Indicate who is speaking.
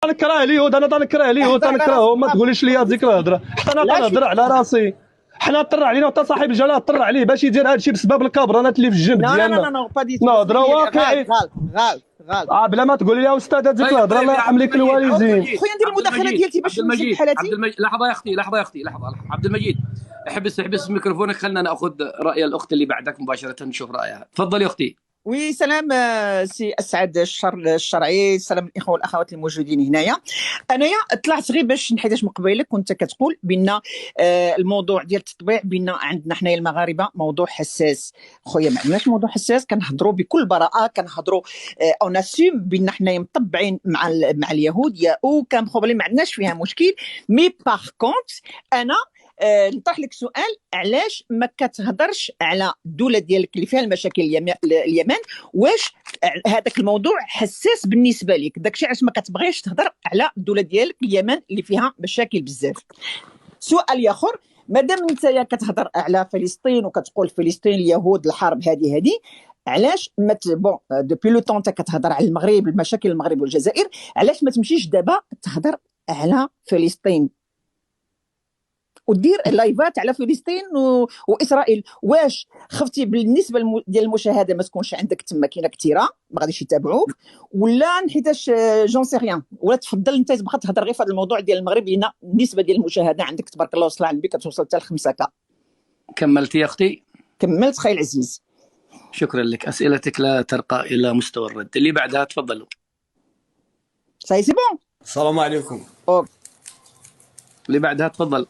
Speaker 1: تنكره اليهود، انا تنكره اليهود، تنكرههم. ما تقوليش لي هذيك الهضره، حتى انا تنهضر على راسي. حنا طر علينا وحتى صاحب الجلاله طر عليه باش يدير هادشي بسبب الكابرانات اللي في الجنب
Speaker 2: نو نو نو
Speaker 1: ديالنا.
Speaker 2: نو با دي تو.
Speaker 1: نهضره واقعي.
Speaker 2: غلط غلط غلط.
Speaker 1: بلا ما تقول لي يا استاذ هذيك
Speaker 3: طيب
Speaker 1: الهضره
Speaker 3: طيب
Speaker 1: الله
Speaker 3: يا
Speaker 1: يرحم
Speaker 3: عبد
Speaker 1: لك
Speaker 3: المجيد،
Speaker 1: الوالدين.
Speaker 2: خويا ندير المداخله ديالتي باش نمشي بحالاتي.
Speaker 3: عبد المجيد لحظه يا اختي، لحظه يا اختي، لحظه. عبد المجيد احبس ميكروفونك، خلينا ناخذ راي الاخت اللي بعدك مباشره، نشوف رايها. تفضلي اختي.
Speaker 2: وي سلام سي اسعد الشرعي، سلام الاخوه والاخوات الموجودين هنايا. انايا طلعت غير باش حيتاش من قبيلك كنت كتقول بان الموضوع ديال التطبيع بان عندنا حنايا المغاربه موضوع حساس. خويا ما عندناش موضوع حساس، كنهضروا بكل براءه، كنهضروا اون اسيم بان حنايا مطبعين مع اليهود او كان بروبليم، ما عندناش فيها مشكل. مي باغ كونت انا نطرح لك سؤال، علاش ما كتهضرش على الدوله ديالك اللي فيها المشاكل اليمن؟ واش هذاك الموضوع حساس بالنسبه لك؟ داكشي علاش ما كتبغيش تهضر على الدوله ديالك اليمن اللي فيها مشاكل بزاف. سؤال اخر، مادام انت كتهضر على فلسطين وكتقول فلسطين اليهود الحرب هذه، علاش ما بون دوبي لو طون انت كتهضر على المغرب، المشاكل المغرب والجزائر، علاش ما تمشيش دابا تهضر على فلسطين ودير لايفات على فلسطين واسرائيل؟ واش خفتي بالنسبه ديال المشاهده ما تكونش عندك تما كاينه كثيره ما غاديش يتابعوك، ولا حيتاش جون سي ريان، ولا تفضل انت تبغى تهضر غير في هذا الموضوع ديال المغرب لان النسبه ديال المشاهده عندك تبارك الله وصل على النبي كتوصل حتى ل 5K؟
Speaker 3: كملتي يا اختي؟
Speaker 2: كملت خاي العزيز.
Speaker 3: شكرا لك، اسئلتك لا ترقى الى مستوى الرد. اللي بعدها تفضلوا.
Speaker 2: سي بون.
Speaker 4: السلام عليكم.
Speaker 2: أوك.
Speaker 3: اللي بعدها تفضل.